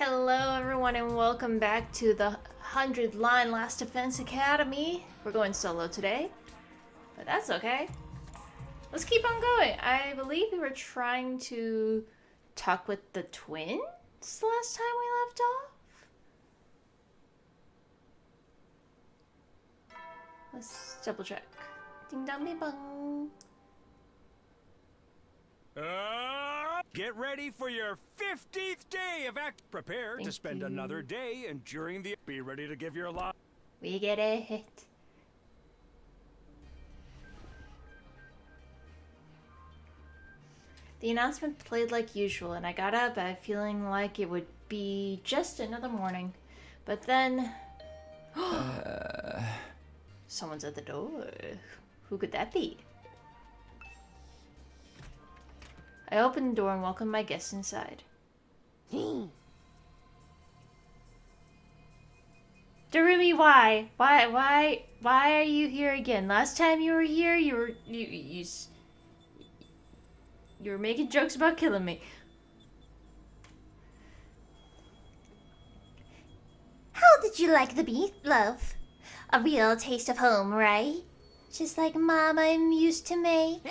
Hello everyone and welcome back to the 100 Line Last Defense Academy. We're going solo today, but that's okay. Let's keep on going. I believe we were trying to talk with the twins the last time we left off. Let's double check. Ding dong ding bong. Get ready for your 50th day of act. Prepare to spend another day enduring the. Be ready to give your life. We get it. The announcement played like usual, and I got up feeling like it would be just another morning. But then... Someone's at the door. Who could that be? I opened the door and welcomed my guests inside. Darumi, why? Why are you here again? Last time you were here, you were making jokes about killing me. How did you like the beef, love? A real taste of home, right? Just like Mama used to make.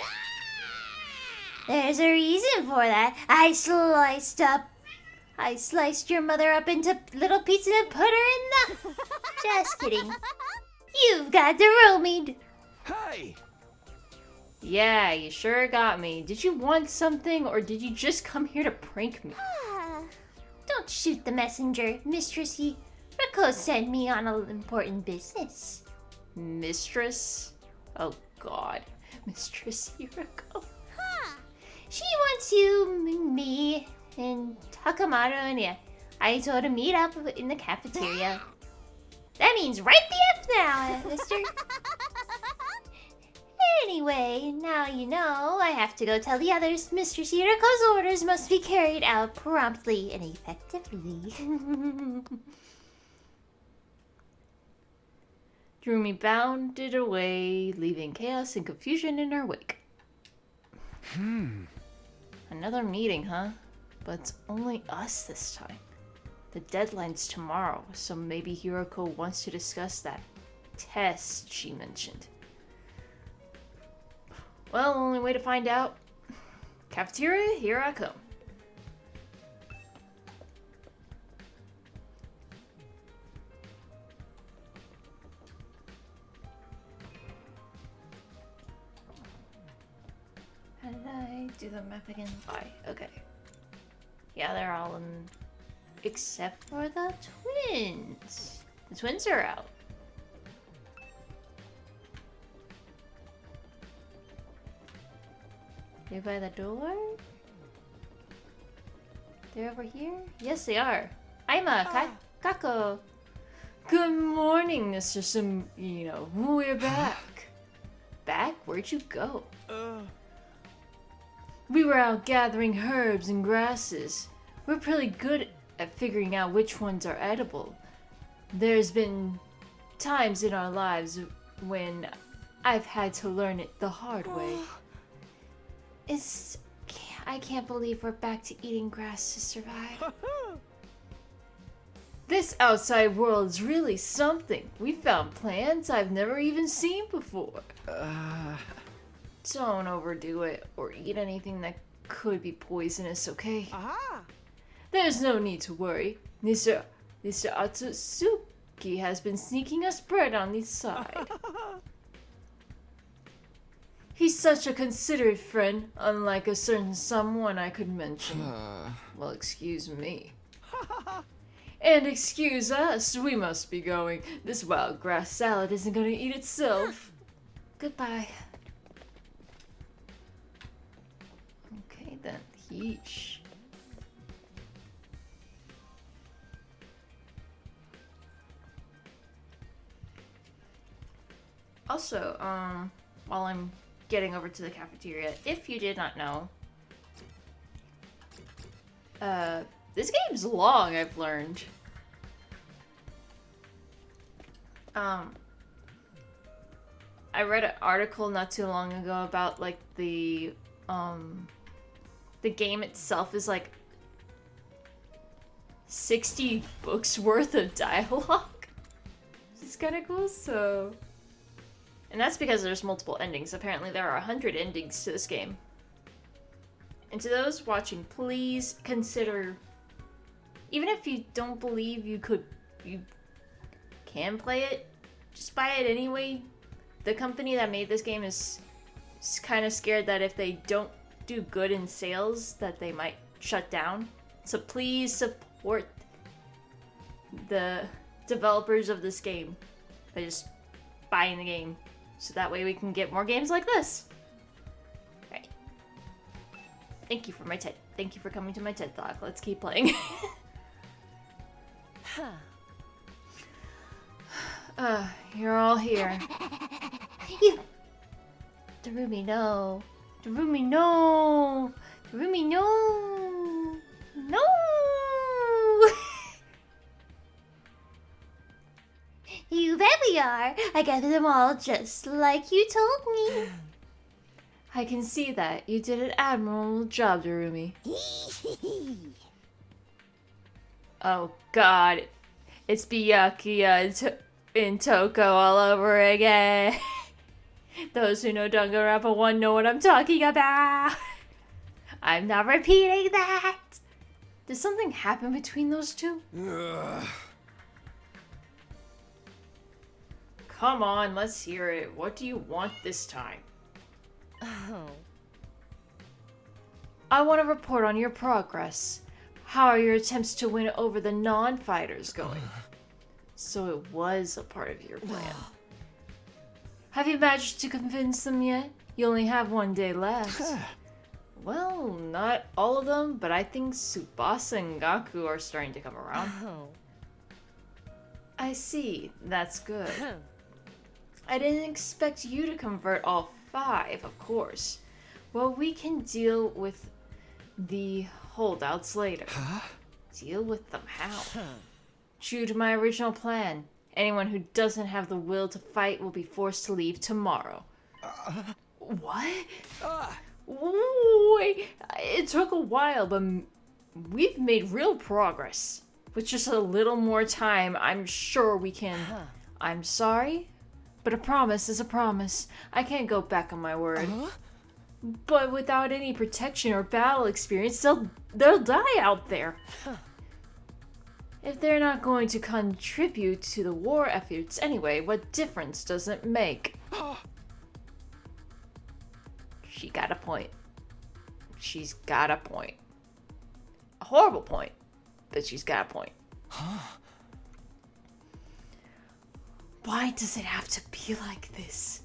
There's a reason for that. I sliced your mother up into little pieces and put her in the... Just kidding. You've got the roaming. Hey! Yeah, you sure got me. Did you want something, or did you just come here to prank me? Don't shoot the messenger, Mistressy. Rako sent me on an important business. Mistress? Oh god. Mistress Hirako. She wants you, me, and Takamaru, and yeah, I told her to meet up in the cafeteria. That means right the F now, mister. Anyway, now you know I have to go tell the others Mr. Shirako's orders must be carried out promptly and effectively. Darumi bounded away, leaving chaos and confusion in her wake. Another meeting, huh? But it's only us this time. The deadline's tomorrow, so maybe Hiroko wants to discuss that test she mentioned. Well, only way to find out. Cafeteria, here I come. How did I do the map again? Bye. Okay. Yeah, they're all in... Except for the twins. The twins are out. They're by the door? They're over here? Yes, they are. Kako. Good morning, Mr. Sumino. We're back. Back? Where'd you go? We were out gathering herbs and grasses. We're pretty good at figuring out which ones are edible. There's been times in our lives when I've had to learn it the hard way. I can't believe we're back to eating grass to survive. This outside world is really something. We found plants I've never even seen before. Don't overdo it or eat anything that could be poisonous, okay? There's no need to worry. Mr. Atsuki has been sneaking us bread on the side. He's such a considerate friend, unlike a certain someone I could mention. Well, excuse me. And excuse us, we must be going. This wild grass salad isn't gonna eat itself. Goodbye. Okay then, yeesh. Also, while I'm getting over to the cafeteria, if you did not know, this game's long, I've learned. I read an article not too long ago about like the game itself is like 60 books worth of dialogue. It's kind of cool, so... And that's because there's multiple endings. Apparently there are 100 endings to this game. And to those watching, please consider... Even if you don't believe you can play it, just buy it anyway. The company that made this game is kind of scared that if they don't do good in sales, that they might shut down. So please support the developers of this game by just buying the game, so that way we can get more games like this. Right. Thank you for coming to my TED Talk. Let's keep playing. You're all here. Takumi, no. Takumi, no! Takumi, no! No! You bet we are. I gathered them all just like you told me. I can see that. You did an admirable job, Darumi. Oh god. It's Byakuya and Toko all over again. Those who know Danganronpa 1 know what I'm talking about. I'm not repeating that. Did something happen between those two? Come on, let's hear it. What do you want this time? Oh. I want to report on your progress. How are your attempts to win over the non-fighters going? So it was a part of your plan. Have you managed to convince them yet? You only have 1 day left. Well, not all of them, but I think Tsubasa and Gaku are starting to come around. Oh. I see. That's good. I didn't expect you to convert all 5, of course. Well, we can deal with the holdouts later. Deal with them how? True to my original plan, anyone who doesn't have the will to fight will be forced to leave tomorrow. What? Wait, it took a while, but we've made real progress. With just a little more time, I'm sure we can... I'm sorry, but a promise is a promise. I can't go back on my word. But without any protection or battle experience, they'll die out there. If they're not going to contribute to the war efforts anyway, what difference does it make? She got a point. She's got a point. A horrible point, but she's got a point. Why does it have to be like this?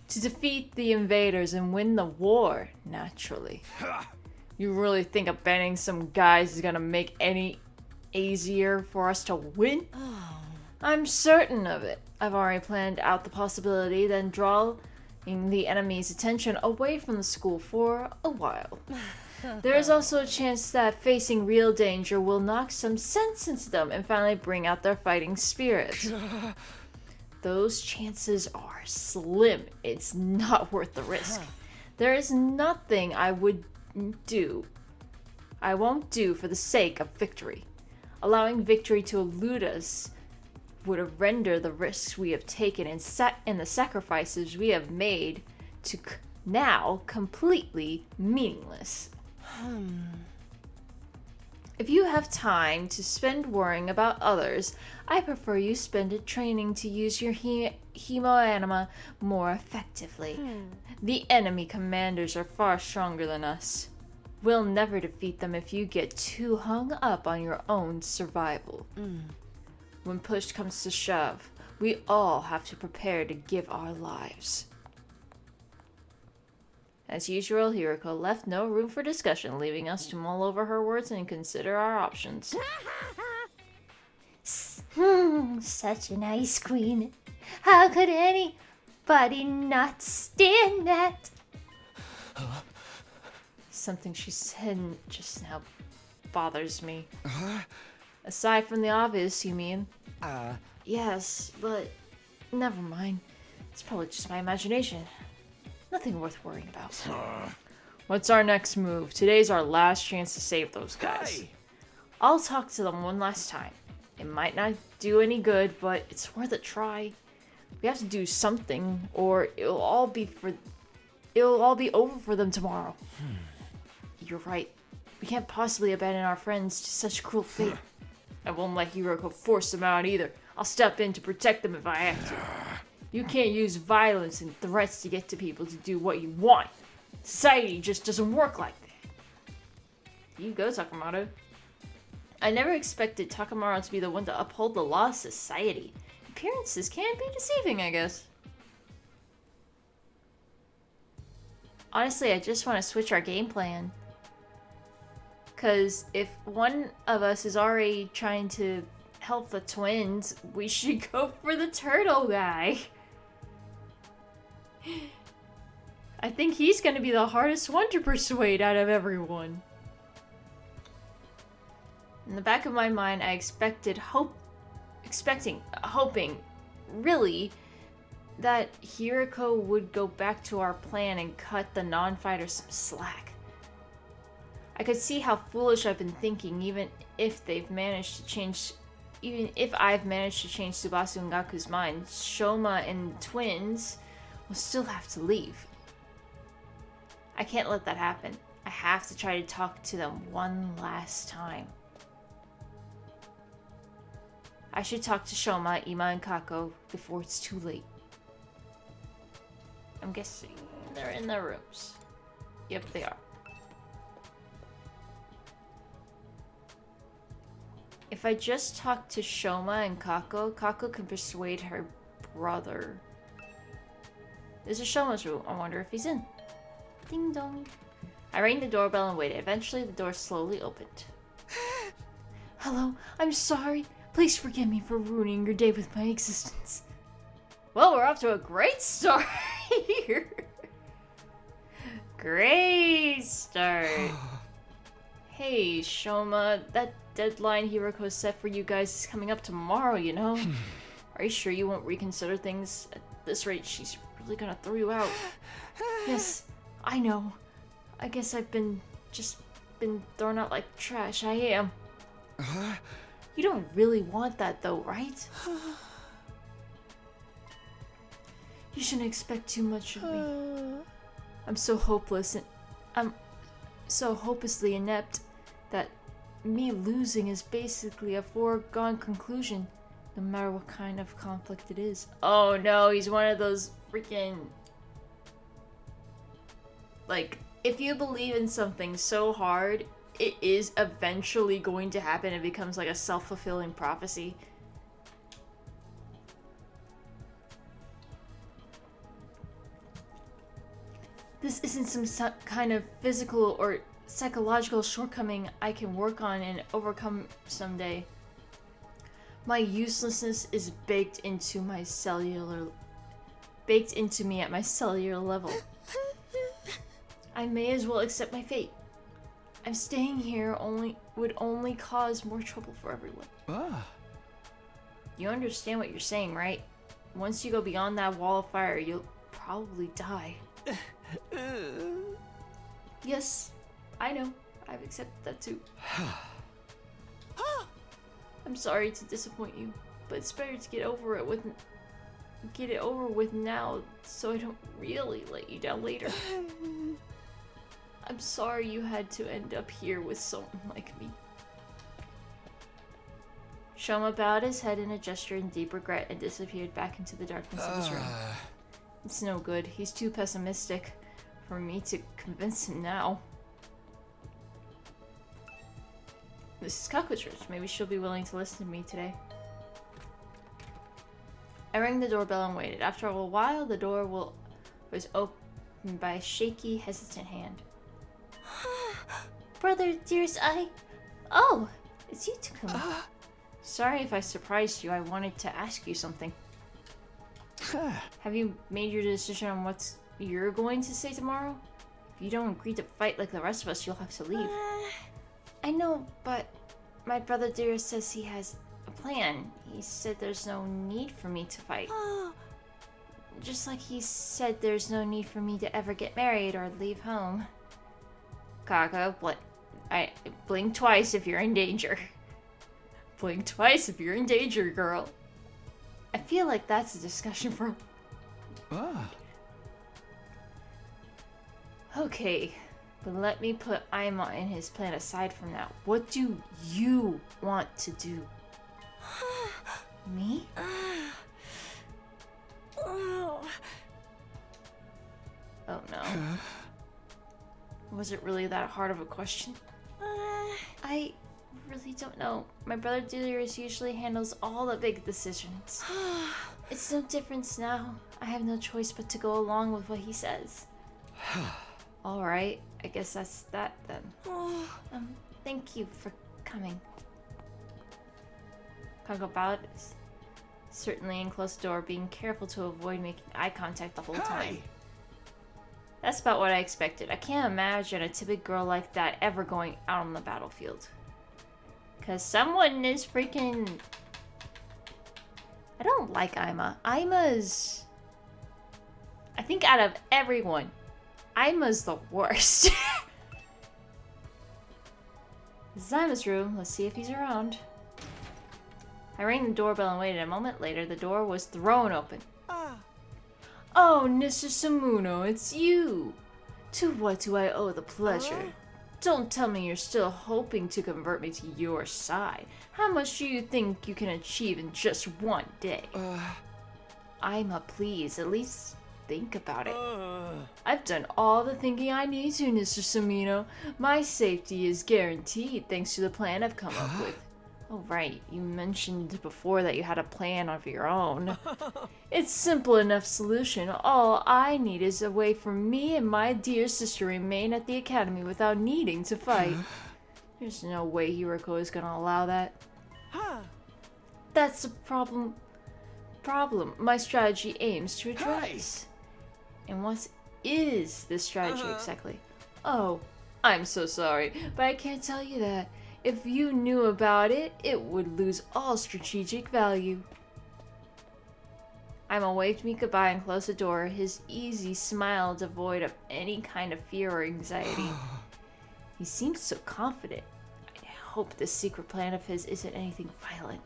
To defeat the invaders and win the war, naturally. You really think abandoning some guys is gonna make any easier for us to win? I'm certain of it. I've already planned out the possibility, then drawing the enemy's attention away from the school for a while. There is also a chance that facing real danger will knock some sense into them and finally bring out their fighting spirit. Those chances are slim. It's not worth the risk. There is nothing I won't do for the sake of victory. Allowing victory to elude us would render the risks we have taken and the sacrifices we have made to now completely meaningless. If you have time to spend worrying about others, I prefer you spend it training to use your hemoanima more effectively. The enemy commanders are far stronger than us. We'll never defeat them if you get too hung up on your own survival. When push comes to shove, we all have to prepare to give our lives. As usual, Hiroko left no room for discussion, leaving us to mull over her words and consider our options. Such a nice queen. How could anybody not stand that? Something she said just now bothers me. Aside from the obvious, you mean? Yes, but never mind. It's probably just my imagination. Nothing worth worrying about. What's our next move? Today's our last chance to save those guys. Hey! I'll talk to them one last time. It might not do any good, but it's worth a try. We have to do something, or it'll all be over for them tomorrow. You're right. We can't possibly abandon our friends to such cruel fate. I won't let Hiroko force them out either. I'll step in to protect them if I have to. You can't use violence and threats to get to people to do what you want. Society just doesn't work like that. You go, Takemoto. I never expected Takemoto to be the one to uphold the law of society. Appearances can be deceiving, I guess. Honestly, I just want to switch our game plan. Because if one of us is already trying to help the twins, we should go for the turtle guy. I think he's going to be the hardest one to persuade out of everyone. In the back of my mind, I hoping, really, that Hiroko would go back to our plan and cut the non-fighters some slack. I could see how foolish I've been thinking, even if I've managed to change Tsubasa and Gaku's mind. Shoma and the twins will still have to leave. I can't let that happen. I have to try to talk to them one last time. I should talk to Shoma, Ima, and Kako before it's too late. I'm guessing they're in their rooms. Yep, they are. If I just talk to Shoma and Kako, Kako can persuade her brother. This is Shoma's room. I wonder if he's in. Ding dong. I rang the doorbell and waited. Eventually, the door slowly opened. Hello, I'm sorry. Please forgive me for ruining your day with my existence. Well, we're off to a great start here. Great start. Hey, Shoma, that deadline Hiroko set for you guys is coming up tomorrow, you know? Are you sure you won't reconsider things? At this rate, she's really gonna throw you out. Yes, I know. I guess I've been thrown out like trash. I am. You don't really want that though, right? You shouldn't expect too much of me. I'm so hopeless and I'm so hopelessly inept that me losing is basically a foregone conclusion, no matter what kind of conflict it is. Oh no, he's one of those freaking... Like, if you believe in something so hard, it is eventually going to happen. It becomes like a self-fulfilling prophecy. This isn't some kind of physical or psychological shortcoming I can work on and overcome someday. My uselessness is baked into me at my cellular level. I may as well accept my fate. I'm staying here would only cause more trouble for everyone. You understand what you're saying, right? Once you go beyond that wall of fire, you'll probably die. Yes, I know. I've accepted that too. I'm sorry to disappoint you, but it's better to get it over with now, so I don't really let you down later. I'm sorry you had to end up here with someone like me. Shoma bowed his head in a gesture in deep regret and disappeared back into the darkness of his room. It's no good. He's too pessimistic for me to convince him now. This is Cockroach. Maybe she'll be willing to listen to me today. I rang the doorbell and waited. After a while, the door was opened by a shaky, hesitant hand. Brother, dearest, Oh, it's you, Takumi. Sorry if I surprised you. I wanted to ask you something. Have you made your decision on what you're going to say tomorrow? If you don't agree to fight like the rest of us, you'll have to leave. I know, but my brother dearest says he has A plan. He said there's no need for me to fight. just like he said there's no need for me to ever get married or leave home. Kako, Blink twice if you're in danger. Blink twice if you're in danger, girl. I feel like that's a discussion for... Okay, but let me put Aima and his plan aside from now. What do you want to do? Me? Oh no. Was it really that hard of a question? I really don't know. My brother Delirious usually handles all the big decisions. It's no difference now. I have no choice but to go along with what he says. Alright, I guess that's that then. Thank you for coming. Can I go about it? Certainly in close door, being careful to avoid making eye contact the whole time. That's about what I expected. I can't imagine a timid girl like that ever going out on the battlefield. Cause someone is freaking... I don't like Aima. Aima's... I think out of everyone, Aima's the worst. This is Aima's room. Let's see if he's around. I rang the doorbell and waited. A moment later, the door was thrown open. Oh, Mr. Sumino, it's you. To what do I owe the pleasure? Don't tell me you're still hoping to convert me to your side. How much do you think you can achieve in just one day? Aima, please, at least think about it. I've done all the thinking I need to, Mr. Sumino. My safety is guaranteed thanks to the plan I've come up with. Oh, right. You mentioned before that you had a plan of your own. It's simple enough solution. All I need is a way for me and my dear sister to remain at the academy without needing to fight. There's no way Hiroko is gonna allow that. That's the problem my strategy aims to address. And what is this strategy exactly? Oh, I'm so sorry, but I can't tell you that. If you knew about it, it would lose all strategic value. Aima waved me goodbye and closed the door, his easy smile devoid of any kind of fear or anxiety. He seemed so confident. I hope this secret plan of his isn't anything violent.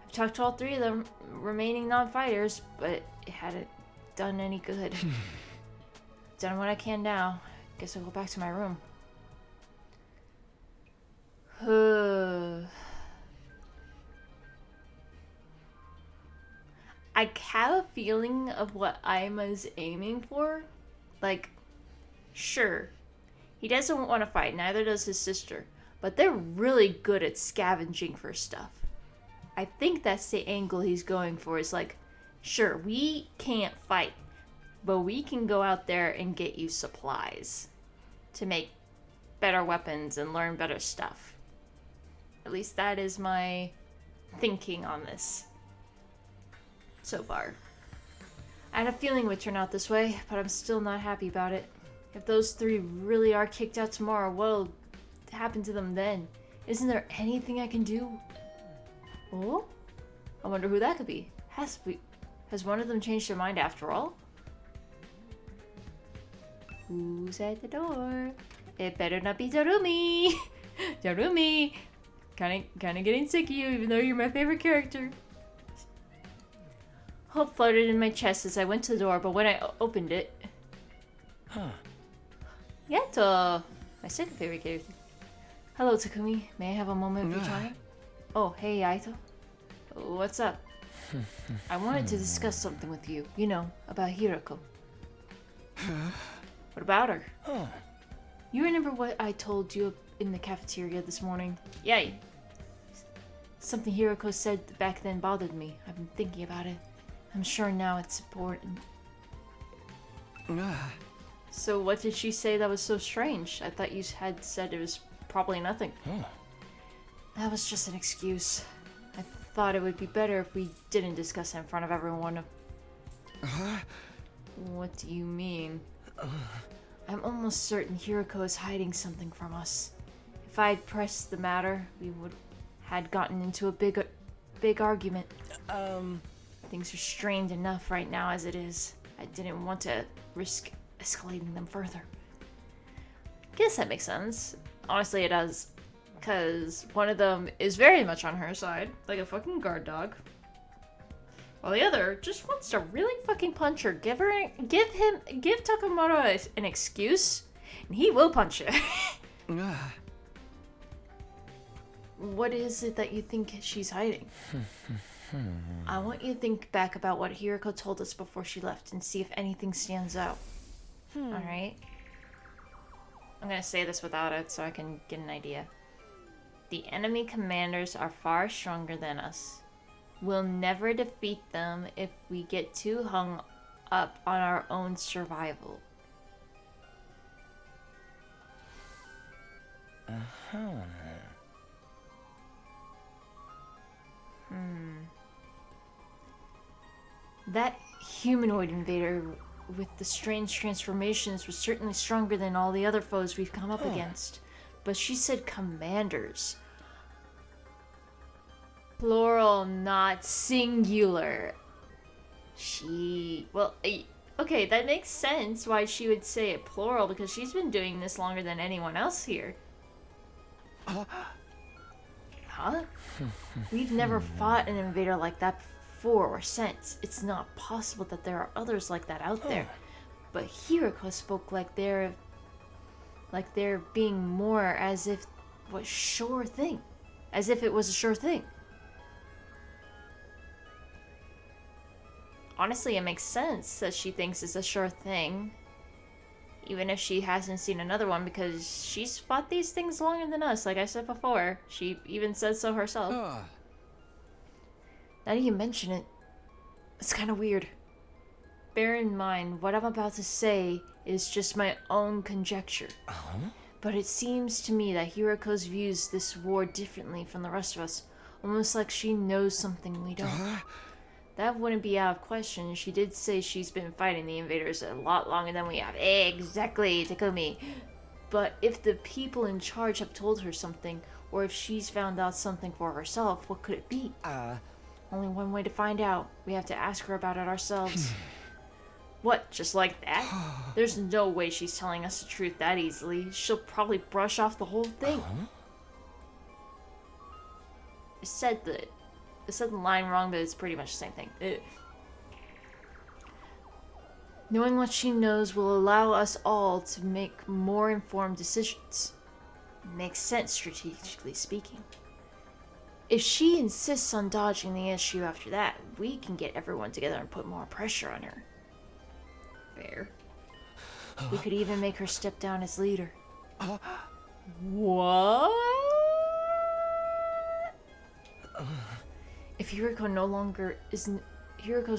I've talked to all three of them remaining non-fighters, but it hadn't done any good. Done what I can now. Guess I'll go back to my room. I have a feeling of what Aima's aiming for. Like, sure, he doesn't want to fight, neither does his sister, but they're really good at scavenging for stuff. I think that's the angle he's going for, is like, sure, we can't fight, but we can go out there and get you supplies to make better weapons and learn better stuff. At least that is my thinking on this so far. I had a feeling it would turn out this way, but I'm still not happy about it. If those three really are kicked out tomorrow, what'll happen to them then? Isn't there anything I can do? Oh? I wonder who that could be. Has one of them changed their mind after all? Who's at the door? It better not be Darumi! Darumi! Kinda getting sick of you, even though you're my favorite character. Hope floated in my chest as I went to the door, but when I opened it... Yato! My second favorite character. Hello, Takumi. May I have a moment of your time? Oh, hey, Aito. What's up? I wanted to discuss something with you. You know, about Hiroko. What about her? You remember what I told you in the cafeteria this morning? Yeah. Something Hiroko said back then bothered me. I've been thinking about it. I'm sure now it's important. So what did she say that was so strange? I thought you had said it was probably nothing. That was just an excuse. I thought it would be better if we didn't discuss it in front of everyone. What do you mean? I'm almost certain Hiroko is hiding something from us. If I'd pressed the matter, we would had gotten into a big argument. Things are strained enough right now as it is. I didn't want to risk escalating them further. Guess that makes sense. Honestly, it does. Because one of them is very much on her side, like a fucking guard dog. While the other just wants to really fucking punch her. Give Takamoto an excuse, and he will punch you. What is it that you think she's hiding? I want you to think back about what Hiroko told us before she left and see if anything stands out. Alright? I'm gonna say this without it so I can get an idea. The enemy commanders are far stronger than us. We'll never defeat them if we get too hung up on our own survival. That humanoid invader with the strange transformations was certainly stronger than all the other foes we've come up against. But she said commanders. Plural, not singular. Well, okay, that makes sense why she would say it plural, because she's been doing this longer than anyone else here. Huh? We've never fought an invader like that before or since. It's not possible that there are others like that out there. But Hiroko spoke like they're being more as if it was sure thing. As if it was a sure thing. Honestly, it makes sense that she thinks it's a sure thing. Even if she hasn't seen another one, because she's fought these things longer than us, like I said before. She even said so herself. Now that you mention it, it's kind of weird. Bear in mind, what I'm about to say is just my own conjecture. But it seems to me that Hiroko's views this war differently from the rest of us. Almost like she knows something we don't. That wouldn't be out of question. She did say she's been fighting the invaders a lot longer than we have. Exactly, Takumi. But if the people in charge have told her something, or if she's found out something for herself, what could it be? Only one way to find out. We have to ask her about it ourselves. What, just like that? There's no way she's telling us the truth that easily. She'll probably brush off the whole thing. I said the line wrong, but it's pretty much the same thing. Knowing what she knows will allow us all to make more informed decisions. Makes sense, strategically speaking. If she insists on dodging the issue after that, we can get everyone together and put more pressure on her. Fair. We could even make her step down as leader. What? If Hiroko's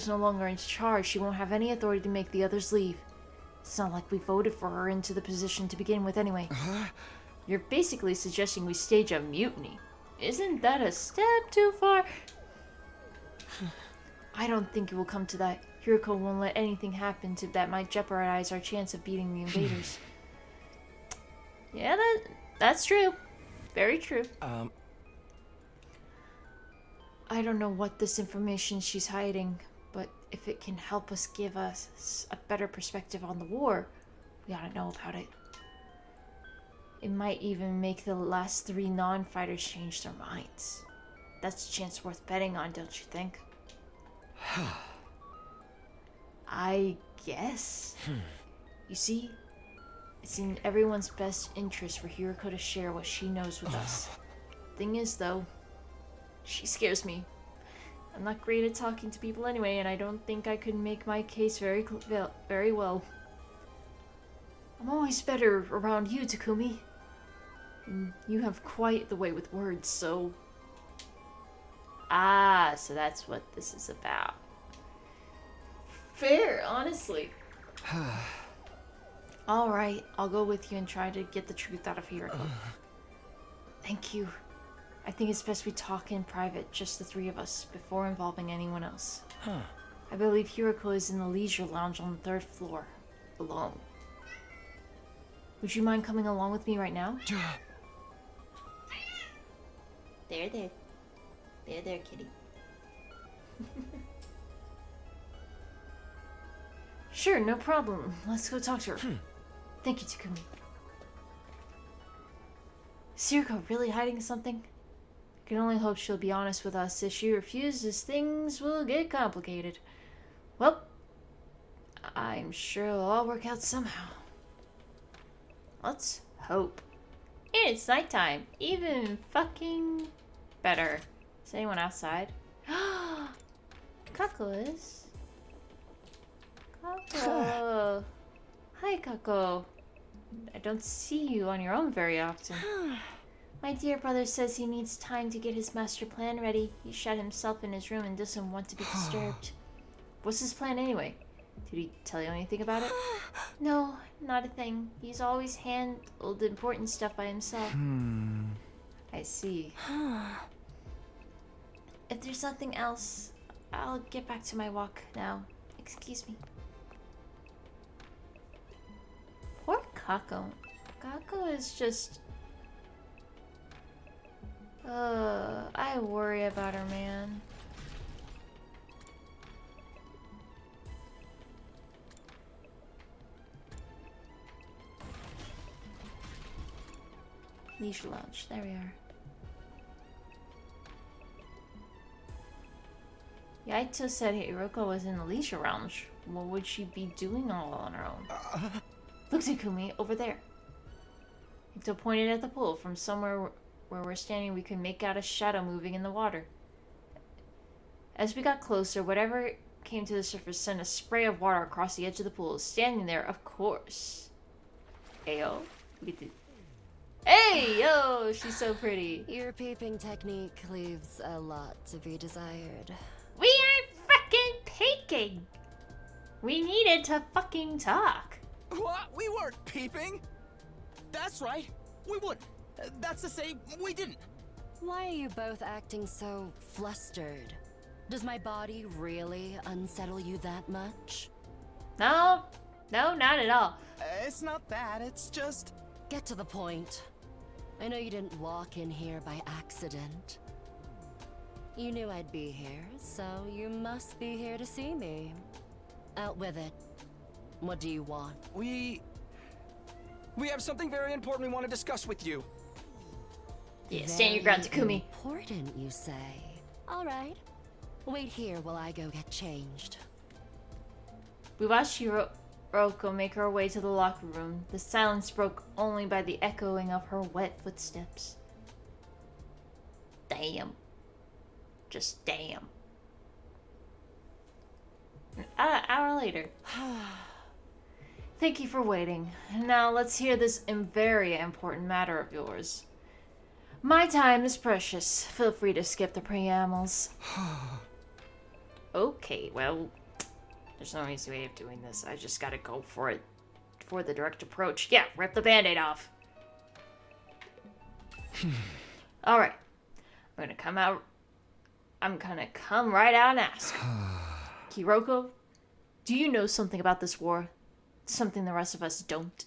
no longer in charge, she won't have any authority to make the others leave. It's not like we voted for her into the position to begin with anyway. You're basically suggesting we stage a mutiny. Isn't that a step too far? I don't think it will come to that. Hiroko won't let anything happen that might jeopardize our chance of beating the invaders. Yeah, that's true. Very true. I don't know what this information she's hiding, but if it can help us give us a better perspective on the war, we ought to know about it. It might even make the last 3 non-fighters change their minds. That's a chance worth betting on, don't you think? I guess. You see, it's in everyone's best interest for Hiroko to share what she knows with us. Thing is, though, she scares me. I'm not great at talking to people anyway, and I don't think I could make my case very well. I'm always better around you, Takumi. And you have quite the way with words, so... so that's what this is about. Fair, honestly. Alright, I'll go with you and try to get the truth out of Hiroko. Thank you. I think it's best we talk in private, just the 3 of us, before involving anyone else. I believe Hiroko is in the leisure lounge on the 3rd floor, alone. Would you mind coming along with me right now? There, kitty. Sure, no problem. Let's go talk to her. Thank you, Takumi. Is Yuriko really hiding something? I can only hope she'll be honest with us. If she refuses, things will get complicated. Well, I'm sure it'll all work out somehow. Let's hope. And it's nighttime. Even fucking better. Is anyone outside? Kako is. Kako. Hi, Kako. I don't see you on your own very often. My dear brother says he needs time to get his master plan ready. He shut himself in his room and doesn't want to be disturbed. What's his plan anyway? Did he tell you anything about it? No, not a thing. He's always handled important stuff by himself. I see. If there's nothing else, I'll get back to my walk now. Excuse me. Poor Kako. Kako is just... I worry about her, man. Leisure Lounge. There we are. Yaito said Hiroko was in the Leisure Lounge. What would she be doing all on her own? Look, Takumi, over there. Yaito pointed at the pool. From somewhere where we're standing, we could make out a shadow moving in the water. As we got closer, whatever came to the surface sent a spray of water across the edge of the pool. Standing there, of course. Ayo. Hey, yo, she's so pretty. Your peeping technique leaves a lot to be desired. We aren't fucking peeking. We needed to fucking talk. What? We weren't peeping. That's right. We would. That's to say, we didn't. Why are you both acting so flustered? Does my body really unsettle you that much? No, not at all. It's not that. It's just... Get to the point. I know you didn't walk in here by accident. You knew I'd be here, so you must be here to see me. Out with it. What do you want? We have something very important we want to discuss with you. Yeah, stand your ground, Takumi. Important, you say? All right. Wait here while I go get changed. We watched Hiroko make her way to the locker room. The silence broke only by the echoing of her wet footsteps. Damn. Just damn. An hour later. Thank you for waiting. Now let's hear this very important matter of yours. My time is precious. Feel free to skip the preambles. Okay, well, there's no easy way of doing this. I just gotta go for it. For the direct approach. Yeah, rip the band-aid off. Alright. I'm gonna come right out and ask. Hiroko, do you know something about this war? Something the rest of us don't?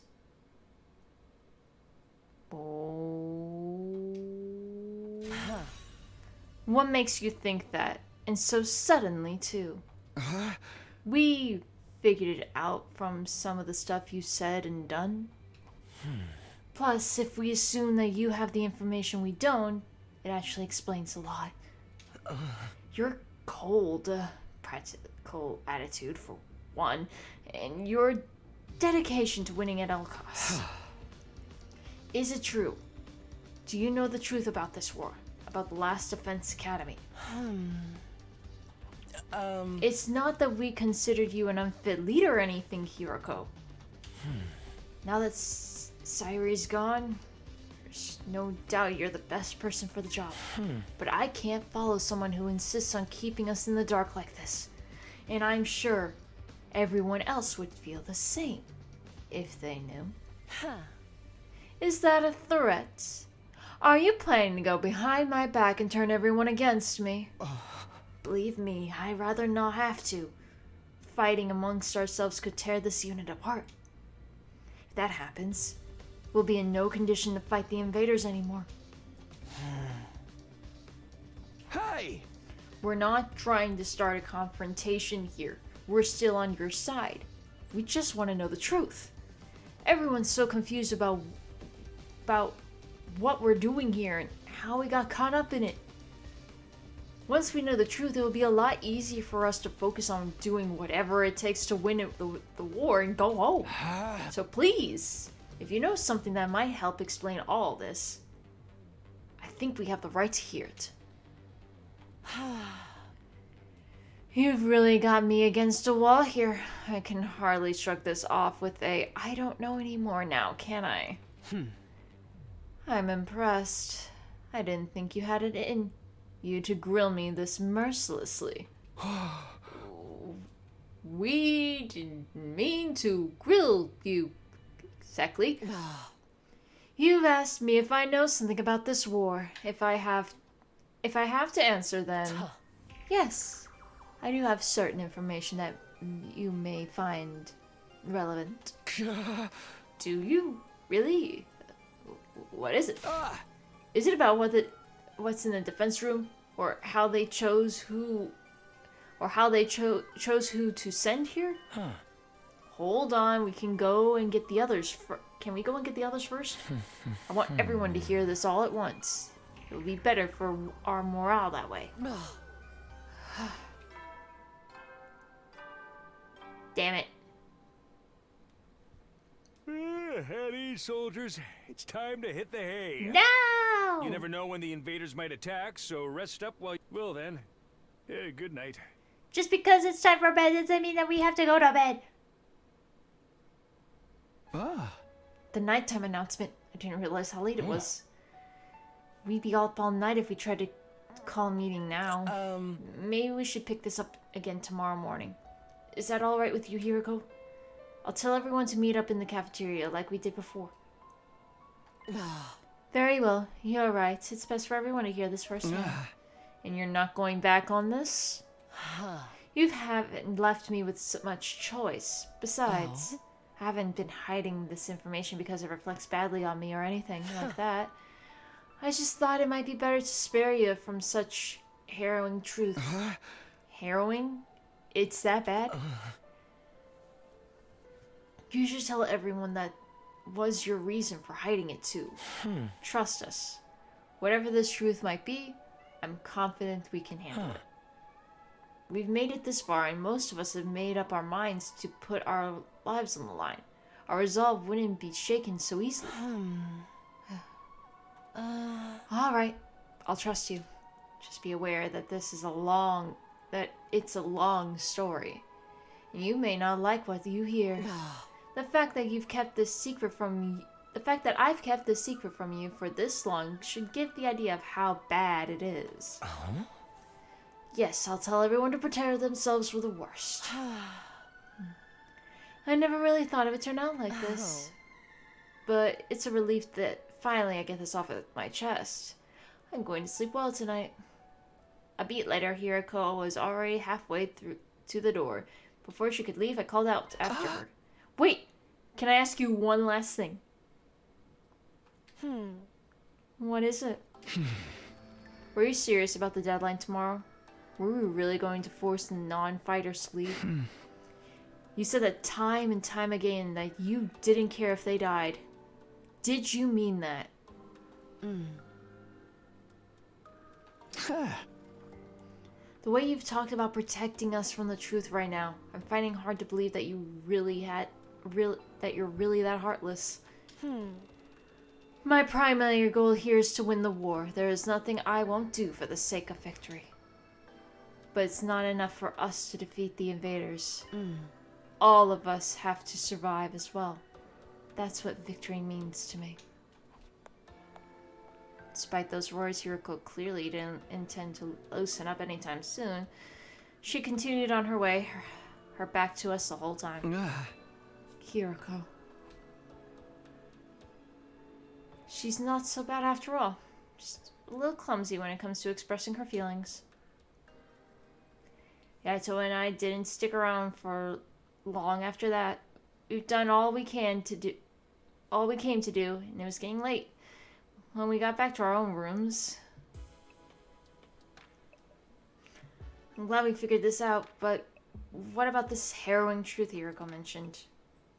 What makes you think that? And so suddenly, too. We figured it out from some of the stuff you said and done. Plus, if we assume that you have the information we don't, it actually explains a lot. Your cold, practical attitude, for one, and your dedication to winning at all costs. Is it true? Do you know the truth about this war? About the Last Defense Academy? It's not that we considered you an unfit leader or anything, Hiroko. Now that Sairi's gone, there's no doubt you're the best person for the job. But I can't follow someone who insists on keeping us in the dark like this. And I'm sure everyone else would feel the same, if they knew. Is that a threat? Are you planning to go behind my back and turn everyone against me? Believe me, I'd rather not have to. Fighting amongst ourselves could tear this unit apart. If that happens, we'll be in no condition to fight the invaders anymore. Hey! We're not trying to start a confrontation here. We're still on your side. We just want to know the truth. Everyone's so confused about what we're doing here and how we got caught up in it. Once we know the truth, it will be a lot easier for us to focus on doing whatever it takes to win the war and go home. So please, if you know something that might help explain all this, I think we have the right to hear it. You've really got me against a wall here. I can hardly shrug this off with a I don't know anymore now, can I? I'm impressed. I didn't think you had it in you to grill me this mercilessly. We didn't mean to grill you exactly. You've asked me if I know something about this war. If I have to answer, then yes, I do have certain information that you may find relevant. Do you really? What is it? Is it about what's in the defense room, or how they chose who, chose who to send here? Hold on, we can go and get the others. Can we go and get the others first? I want everyone to hear this all at once. It will be better for our morale that way. Damn it. At ease, soldiers. It's time to hit the hay. No! You never know when the invaders might attack, so rest up while you will then. Good night. Just because it's time for bed doesn't mean that we have to go to bed. The nighttime announcement. I didn't realize how late it was. We'd be up all night if we tried to call a meeting now. Maybe we should pick this up again tomorrow morning. Is that alright with you, Hiroko? I'll tell everyone to meet up in the cafeteria like we did before. Very well. You're right. It's best for everyone to hear this firsthand. And you're not going back on this? You haven't left me with so much choice. Besides, I haven't been hiding this information because it reflects badly on me or anything like that. I just thought it might be better to spare you from such harrowing truth. Harrowing? It's that bad? You should tell everyone that was your reason for hiding it too. Trust us. Whatever this truth might be, I'm confident we can handle it. We've made it this far, and most of us have made up our minds to put our lives on the line. Our resolve wouldn't be shaken so easily. Alright, I'll trust you. Just be aware that it's a long story. You may not like what you hear. The fact that I've kept this secret from you for this long should give the idea of how bad it is. Yes, I'll tell everyone to prepare themselves for the worst. I never really thought it would turn out like this. But it's a relief that finally I get this off of my chest. I'm going to sleep well tonight. A beat later, Hiroko was already halfway through to the door. Before she could leave, I called out after her. Wait! Can I ask you one last thing? What is it? Were you serious about the deadline tomorrow? Were we really going to force the non-fighters to leave? You said that time and time again that you didn't care if they died. Did you mean that? The way you've talked about protecting us from the truth right now, I'm finding it hard to believe that you're really that heartless. My primary goal here is to win the war. There is nothing I won't do for the sake of victory. But it's not enough for us to defeat the invaders. All of us have to survive as well. That's what victory means to me. Despite those words, Hiroko clearly didn't intend to loosen up anytime soon. She continued on her way, her back to us the whole time. Hiroko. She's not so bad after all. Just a little clumsy when it comes to expressing her feelings. Yaito and I didn't stick around for long after that. We've done all we came to do, and it was getting late. When we got back to our own rooms, I'm glad we figured this out, but what about this harrowing truth Hiroko mentioned?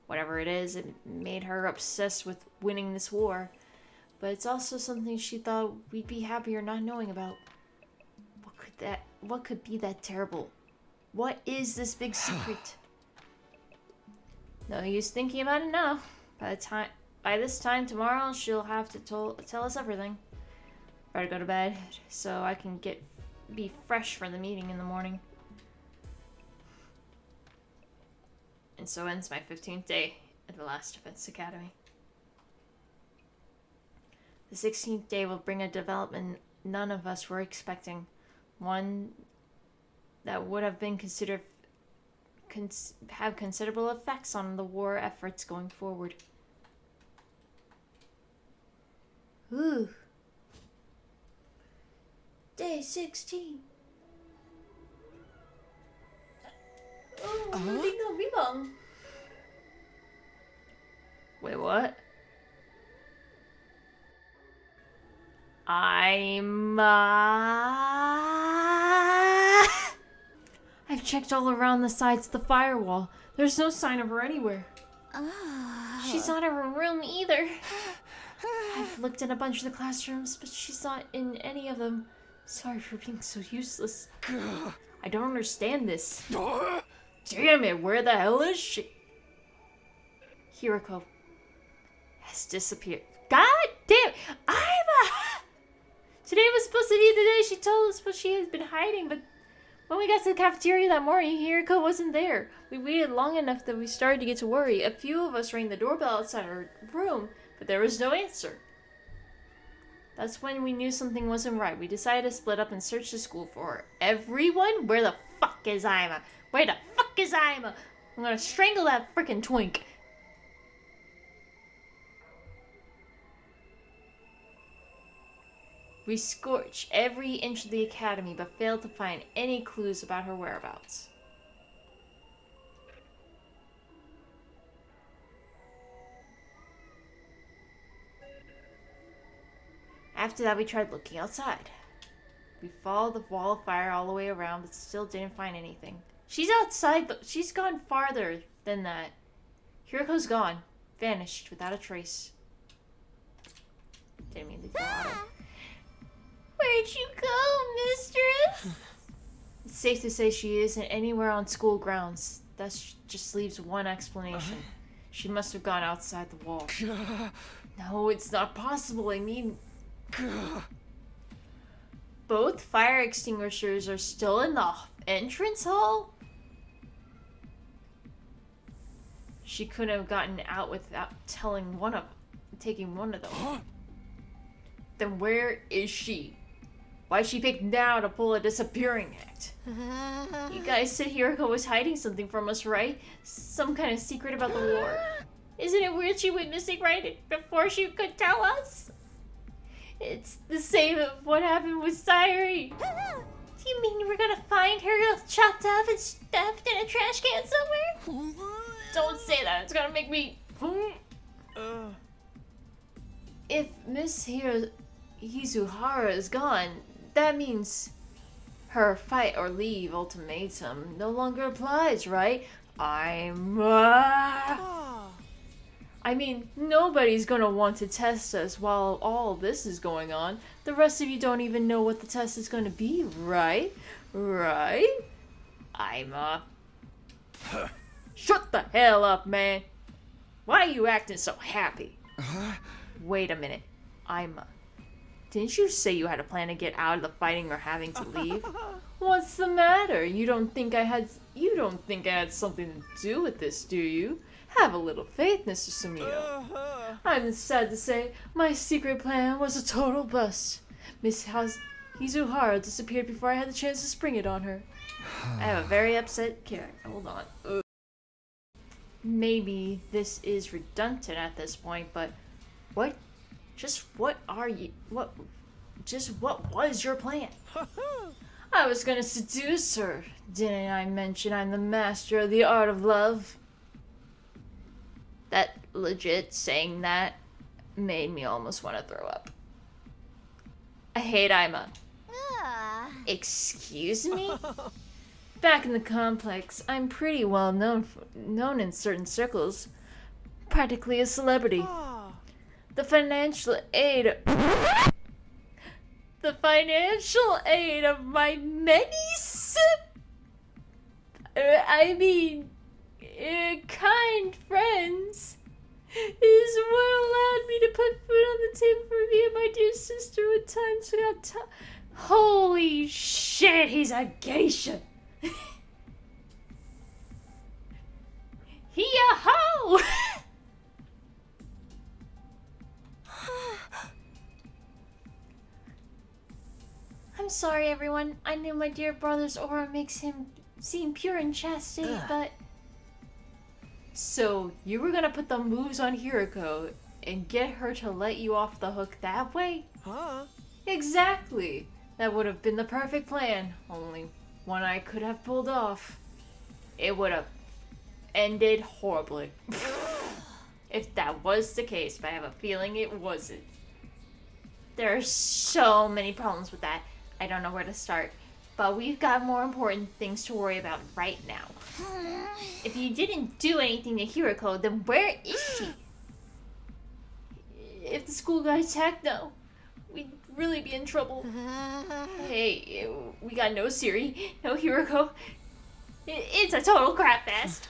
Whatever it is, it made her obsessed with winning this war. but it's also something she thought we'd be happier not knowing about. What could be that terrible? What is this big secret? No use thinking about it now. By this time tomorrow, she'll have to tell us everything. Better go to bed so I can be fresh for the meeting in the morning. And so ends my 15th day at the Last Defense Academy. The 16th day will bring a development none of us were expecting. One that would have been have considerable effects on the war efforts going forward. Ooh. Day 16. Oh, wait, what? I've checked all around the sides of the firewall. There's no sign of her anywhere. She's not in her room either. I've looked in a bunch of the classrooms, but she's not in any of them. Sorry for being so useless. I don't understand this. Damn it, where the hell is she? Hiroko has disappeared. God damn! Today was supposed to be the day she told us what she has been hiding, but when we got to the cafeteria that morning, Hiroko wasn't there. We waited long enough that we started to get to worry. A few of us rang the doorbell outside her room, but there was no answer. That's when we knew something wasn't right. We decided to split up and search the school for her. Everyone? Where the fuck is Ima? Where the fuck is Ima? I'm gonna strangle that frickin' twink. We scorched every inch of the academy, but failed to find any clues about her whereabouts. After that, we tried looking outside. We followed the wall of fire all the way around, but still didn't find anything. She's outside, she's gone farther than that. Hiroko's gone. Vanished without a trace. Didn't mean to go out of. Where'd you go, mistress? It's safe to say she isn't anywhere on school grounds. That just leaves one explanation. She must have gone outside the wall. No, it's not possible. I mean... Both fire extinguishers are still in the entrance hall? She couldn't have gotten out without taking one of them. Then where is she? Why'd she pick now to pull a disappearing act? You guys said Hiroko was hiding something from us, right? Some kind of secret about the war. Isn't it weird she witnessed it right before she could tell us? It's the same of what happened with Sayuri. Do you mean we're gonna find her chopped up and stuffed in a trash can somewhere? Don't say that, it's gonna make me... If Miss Hizuhara is gone, that means her fight or leave ultimatum no longer applies, right? I mean, nobody's gonna want to test us while all this is going on. The rest of you don't even know what the test is gonna be, right? Right? Shut the hell up, man. Why are you acting so happy? Wait a minute. Didn't you say you had a plan to get out of the fighting or having to leave? What's the matter? You don't think I had something to do with this, do you? Have a little faith, Mr. Sumino. I'm sad to say, my secret plan was a total bust. Miss Hizuhara disappeared before I had the chance to spring it on her. I have a very upset character. Hold on. Ugh. Maybe this is redundant at this point, but what was your plan? I was gonna seduce her. Didn't I mention I'm the master of the art of love? That legit saying that made me almost want to throw up. I hate Ima. Excuse me? Back in the complex, I'm pretty well known in certain circles. Practically a celebrity. The financial aid... The financial aid of my many kind friends is what allowed me to put food on the table for me and my dear sister when times got tough. Holy shit, he's a geisha! Yahoo! I'm sorry, everyone. I knew my dear brother's aura makes him seem pure and chastity, but... So, you were gonna put the moves on Hiroko and get her to let you off the hook that way? Huh? Exactly! That would have been the perfect plan. Only one I could have pulled off. It would have ended horribly. If that was the case, but I have a feeling it wasn't. There are so many problems with that. I don't know where to start. But we've got more important things to worry about right now. If you didn't do anything to Hiroko, then where is she? If the school got attacked, no. We'd really be in trouble. Hey, we got no Siri, no Hiroko. It's a total crap fest.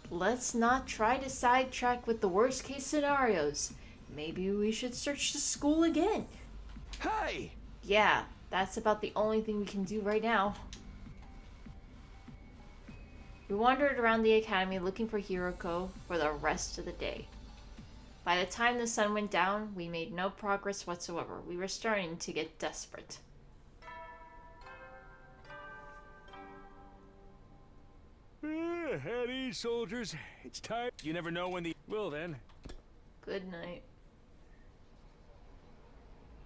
Let's not try to sidetrack with the worst case scenarios. Maybe we should search the school again. Hey! Yeah, that's about the only thing we can do right now. We wandered around the academy looking for Hiroko for the rest of the day. By the time the sun went down, we made no progress whatsoever. We were starting to get desperate. At ease, soldiers. It's time. You never know when the... Well, then. Good night.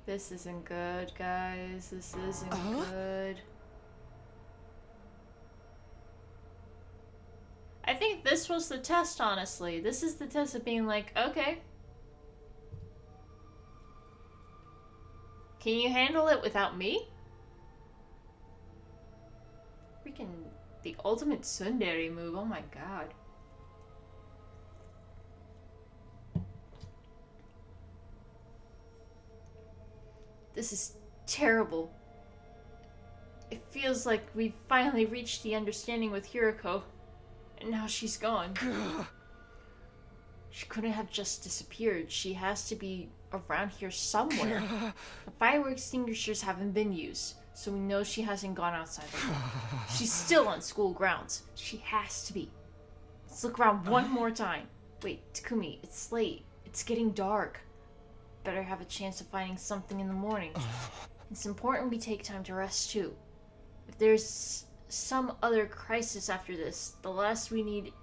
This isn't good, guys. This isn't good. I think this was the test, honestly. This is the test of being like, okay. Can you handle it without me? Freaking the ultimate tsundere move. Oh my god. This is terrible. It feels like we've finally reached the understanding with Hiroko, and now she's gone. She couldn't have just disappeared. She has to be around here somewhere. The fire extinguishers haven't been used, so we know she hasn't gone outside the door. She's still on school grounds. She has to be. Let's look around one more time. Wait, Takumi, it's late. It's getting dark. Better have a chance of finding something in the morning. It's important we take time to rest too. If there's some other crisis after this, the last we need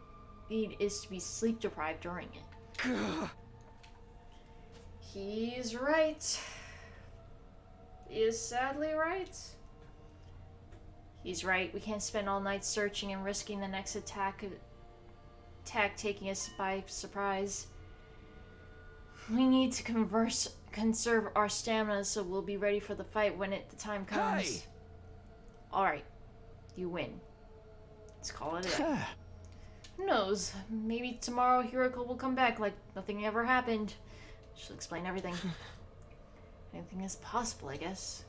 is to be sleep deprived during it. He's right. He is sadly right. He's right. We can't spend all night searching and risking the next attack taking us by surprise. We need to conserve our stamina so we'll be ready for the fight when the time comes. Hey! Alright. You win. Let's call it a day. Who knows? Maybe tomorrow Hiroko will come back like nothing ever happened. She'll explain everything. Anything is possible, I guess.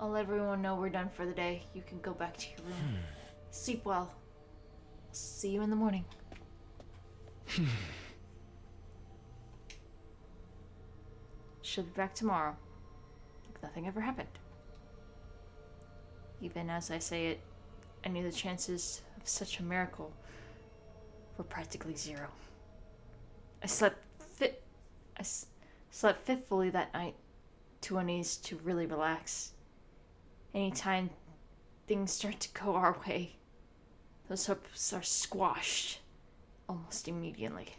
I'll let everyone know we're done for the day. You can go back to your room. Sleep well. See you in the morning. She'll be back tomorrow. Like nothing ever happened. Even as I say it, I knew the chances of such a miracle were practically zero. I slept fitfully that night, too uneasy to really relax. Anytime things start to go our way, those hopes are squashed almost immediately.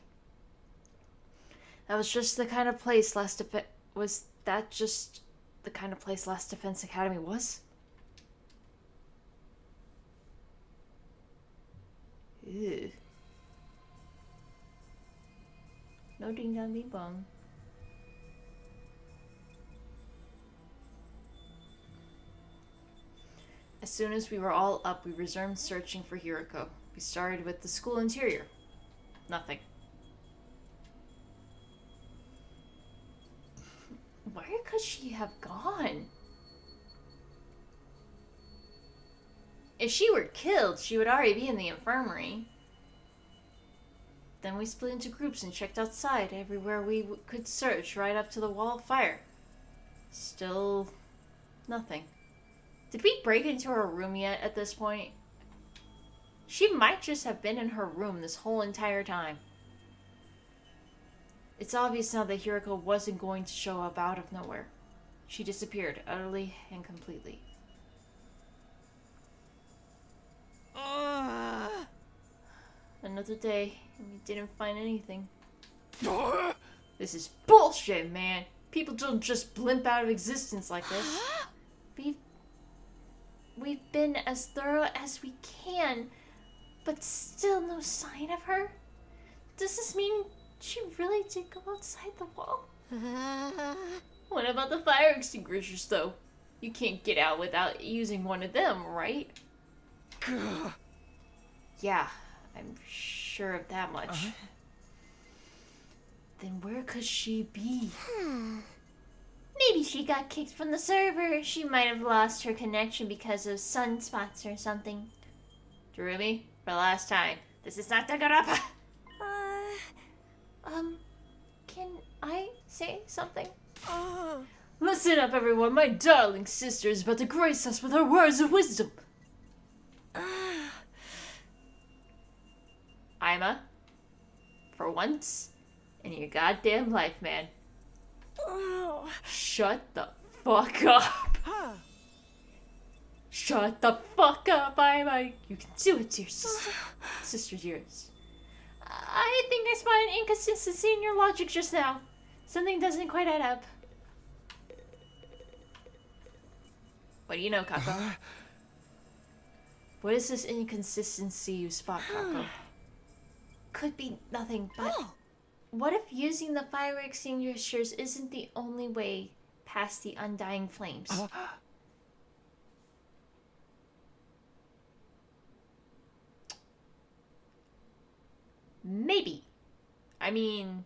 That was just the kind of place was that just the kind of place Last Defense Academy was? Ew. No ding dong ding bong. As soon as we were all up, we resumed searching for Hiroko. We started with the school interior. Nothing. could she have gone? If she were killed, she would already be in the infirmary. Then we split into groups and checked outside, everywhere we could search, right up to the wall of fire. Still nothing. Did we break into her room yet at this point? She might just have been in her room this whole entire time. It's obvious now that Hiroko wasn't going to show up out of nowhere. She disappeared utterly and completely. Another day, and we didn't find anything. This is bullshit, man. People don't just blimp out of existence like this. We've been as thorough as we can, but still no sign of her? Does this mean she really did go outside the wall? What about the fire extinguishers, though? You can't get out without using one of them, right? Yeah, I'm sure of that much. Then where could she be? Maybe she got kicked from the server. She might have lost her connection because of sunspots or something. Darumi, for the last time, this is not Tagarapa! Can I say something? Listen up, everyone. My darling sister is about to grace us with her words of wisdom. Ima, for once in your goddamn life, man, shut the fuck up. Shut the fuck up, Ima. You can do it, dear sister. Sister dearest. I think I spot an inconsistency in your logic just now. Something doesn't quite add up. What do you know, Kako? What is this inconsistency you spot, Kako? Could be nothing, but what if using the fire extinguishers isn't the only way past the undying flames? Maybe. I mean,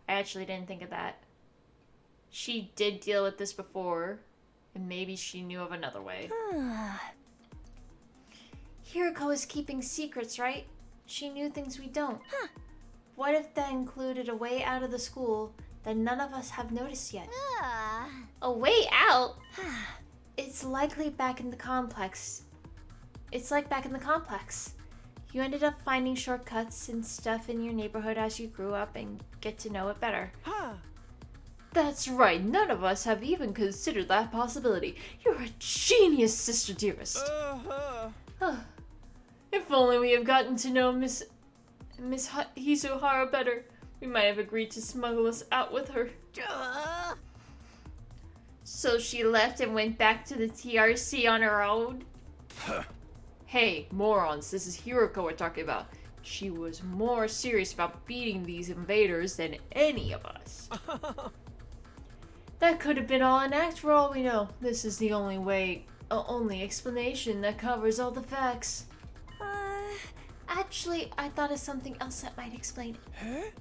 I actually didn't think of that. She did deal with this before, and maybe she knew of another way. Hiroko is keeping secrets, right? She knew things we don't. What if that included a way out of the school that none of us have noticed yet? A way out? It's likely back in the complex. It's like back in the complex. You ended up finding shortcuts and stuff in your neighborhood as you grew up and get to know it better. That's right, none of us have even considered that possibility. You're a genius, sister dearest. If only we had gotten to know Miss Hizuhara better, we might have agreed to smuggle us out with her. So she left and went back to the TRC on her own? Hey, morons, this is Hiroko we're talking about. She was more serious about beating these invaders than any of us. That could have been all an act for all we know. This is the only explanation that covers all the facts. Actually, I thought of something else that might explain it.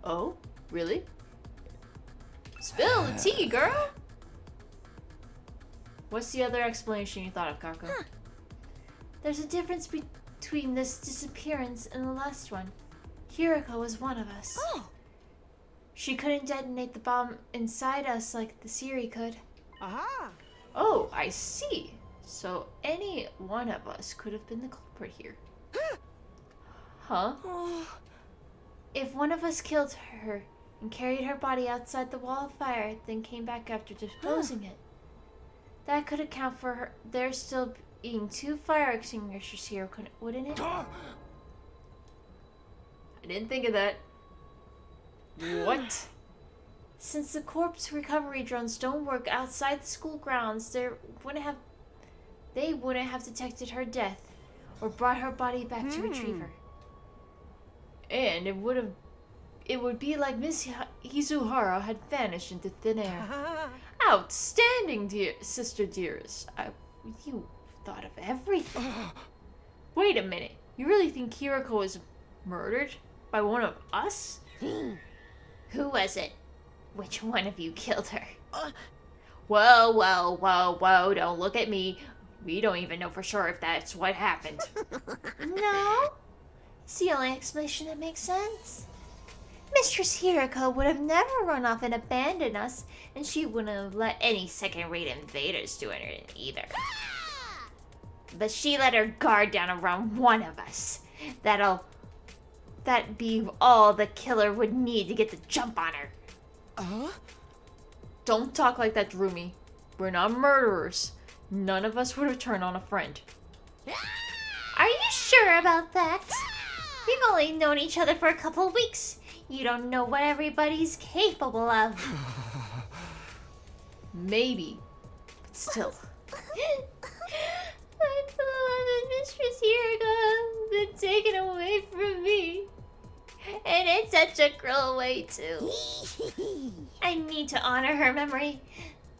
Oh, really? Spill the tea, girl! What's the other explanation you thought of, Kako? There's a difference between this disappearance and the last one. Hiroko was one of us. She couldn't detonate the bomb inside us like the Siri could. Oh, I see. So any one of us could have been the culprit here. Huh? If one of us killed her and carried her body outside the wall of fire, then came back after disposing it, that could account for there still being 2 fire extinguishers here, wouldn't it? I didn't think of that. What? Since the corpse recovery drones don't work outside the school grounds, they wouldn't have detected her death or brought her body back to retrieve her. And it would be like Miss Hizuhara had vanished into thin air. Outstanding, dear sister dearest. You thought of everything. Wait a minute. You really think Hiroko was murdered by one of us? Who was it? which one of you killed her. Whoa, whoa, whoa, whoa, don't look at me. We don't even know for sure if that's what happened. No? It's the only explanation that makes sense. Mistress Hiroko would have never run off and abandoned us, and she wouldn't have let any second-rate invaders do anything either. But she let her guard down around one of us. That'd be all the killer would need to get the jump on her. Don't talk like that, Drumi. We're not murderers. None of us would have turned on a friend. Are you sure about that? We've only known each other for a couple of weeks. You don't know what everybody's capable of. Maybe. But still. My beloved Mistress Hiroko has been taken away from me. And in such a cruel way, too. I need to honor her memory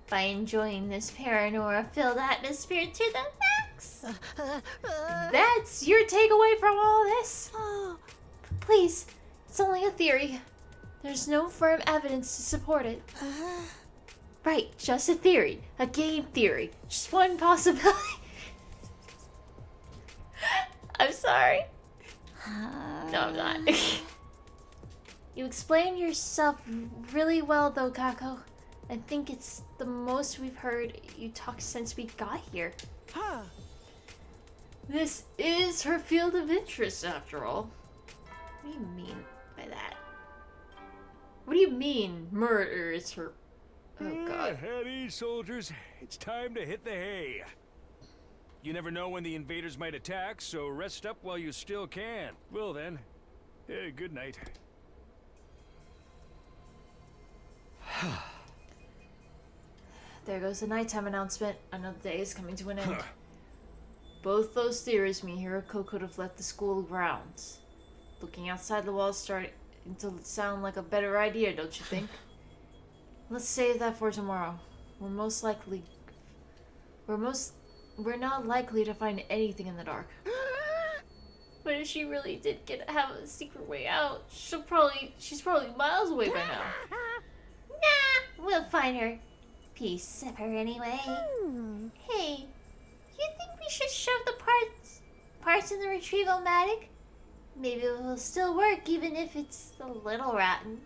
by enjoying this paranoia-filled atmosphere to the max. That's your takeaway from all this? Please. It's only a theory. There's no firm evidence to support it. Right, just a theory. A game theory. Just one possibility. I'm sorry. No, I'm not. You explain yourself really well, though, Kako. I think it's the most we've heard you talk since we got here. This is her field of interest, after all. What do you mean by that? What do you mean, murder is her... Oh, God. Heady, soldiers. It's time to hit the hay. You never know when the invaders might attack, so rest up while you still can. Well then, good night. There goes the nighttime announcement. Another day is coming to an end. Both those theories mean Hiroko could have left the school grounds. Looking outside the walls starting to sound like a better idea, don't you think? Let's save that for tomorrow. We're not likely to find anything in the dark. But if she really did have a secret way out, she's probably miles away by now. Nah, we'll find her. Piece of her anyway. Hey, you think we should shove the parts in the retrieval-matic? Maybe it will still work even if it's a little rotten.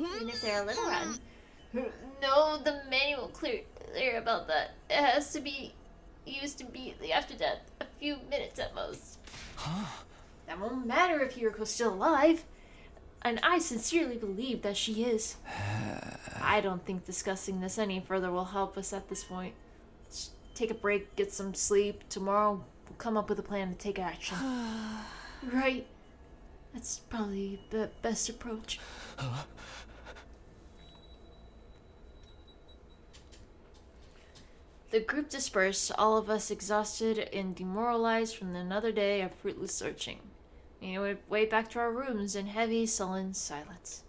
Even if they're a little rotten. No, the manual clear about that. It has to be used immediately after death. A few minutes at most. That won't matter if Hiroko's still alive. And I sincerely believe that she is. I don't think discussing this any further will help us at this point. Let's take a break, get some sleep. Tomorrow we'll come up with a plan to take action. Right. That's probably the best approach. The group dispersed, all of us exhausted and demoralized from another day of fruitless searching. We went way back to our rooms in heavy, sullen silence.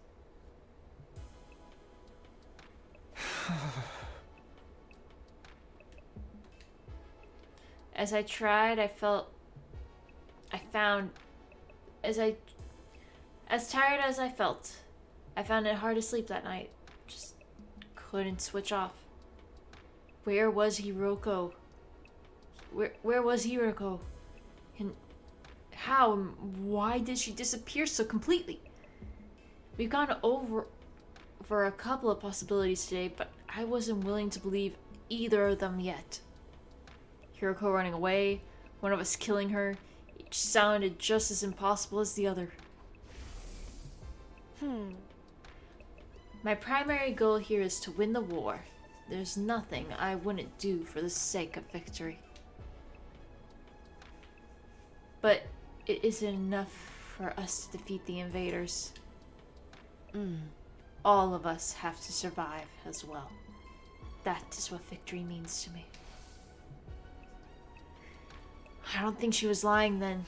As I tried, as tired as I felt, I found it hard to sleep that night. Just couldn't switch off. Where was Hiroko? Where was Hiroko? And how and why did she disappear so completely? We've gone over a couple of possibilities today, but I wasn't willing to believe either of them yet. Hiroko running away, one of us killing her, each sounded just as impossible as the other. My primary goal here is to win the war. There's nothing I wouldn't do for the sake of victory. But it isn't enough for us to defeat the invaders. All of us have to survive as well. That is what victory means to me. I don't think she was lying then.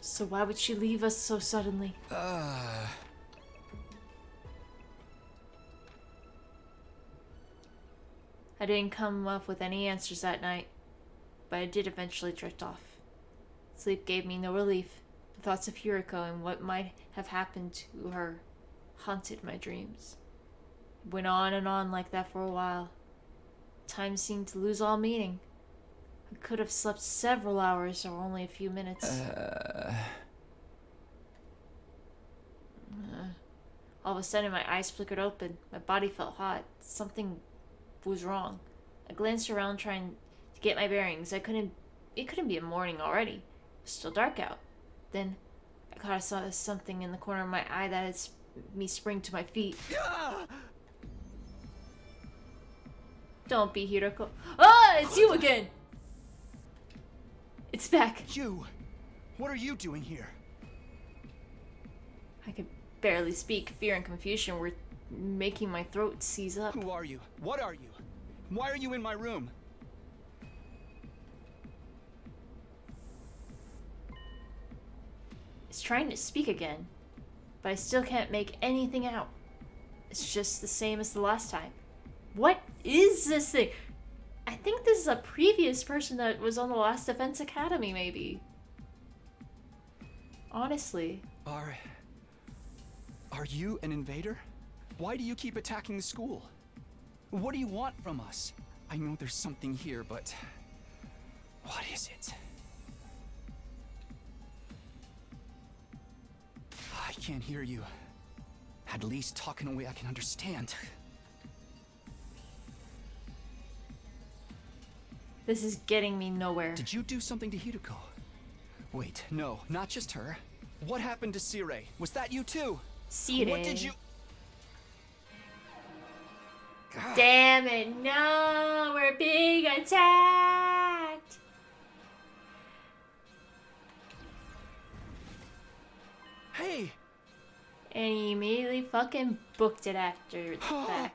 So why would she leave us so suddenly? I didn't come up with any answers that night, but I did eventually drift off. Sleep gave me no relief. The thoughts of Hiroko and what might have happened to her haunted my dreams. Went on and on like that for a while. Time seemed to lose all meaning. I could have slept several hours or only a few minutes. All of a sudden, my eyes flickered open. My body felt hot. Something was wrong. I glanced around trying to get my bearings. It couldn't be a morning already. It was still dark out. Then I caught something in the corner of my eye that had me spring to my feet. Don't be Hiroko. Ah, it's you again! It's back. You! What are you doing here? I could barely speak. Fear and confusion were making my throat seize up. Who are you? What are you? Why are you in my room? It's trying to speak again, but I still can't make anything out. It's just the same as the last time. What is this thing? I think this is a previous person that was on the Last Defense Academy, maybe. Honestly. Are you an invader? Why do you keep attacking the school? What do you want from us? I know there's something here, but what is it? I can't hear you. At least talk in a way I can understand. This is getting me nowhere. Did you do something to Hiroko? Wait, no, not just her. What happened to Sire? Was that you too? Sire. What did you... Damn it, no! We're being attacked! Hey! And he immediately fucking booked it after that.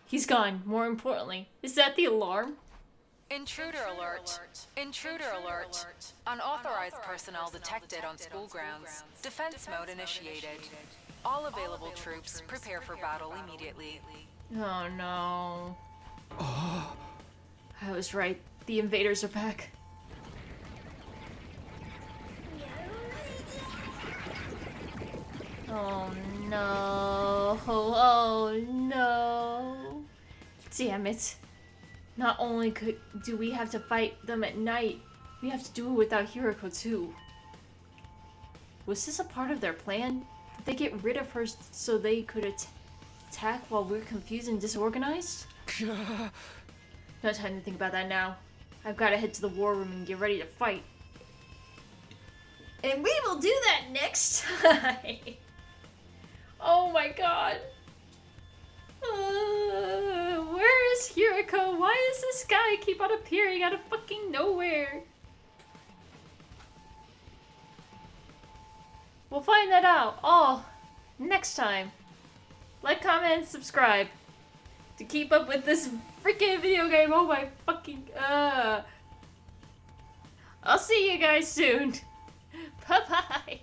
He's gone, more importantly. Is that the alarm? Intruder alert. Intruder alert. Unauthorized personnel detected on school grounds. Defense mode initiated. All available troops prepare for battle immediately. Oh no. I was right. The invaders are back. Oh no. Oh no. Damn it. Not only do we have to fight them at night, we have to do it without Hiroko too. Was this a part of their plan? Did they get rid of her so they could attack while we're confused and disorganized? No time to think about that now. I've got to head to the war room and get ready to fight. And we will do that next time. Oh my god. Where is Hiroko? Why does this guy keep on appearing out of fucking nowhere? We'll find that out all next time. Like, comment, and subscribe to keep up with this freaking video game. Oh my fucking I'll see you guys soon. Bye bye.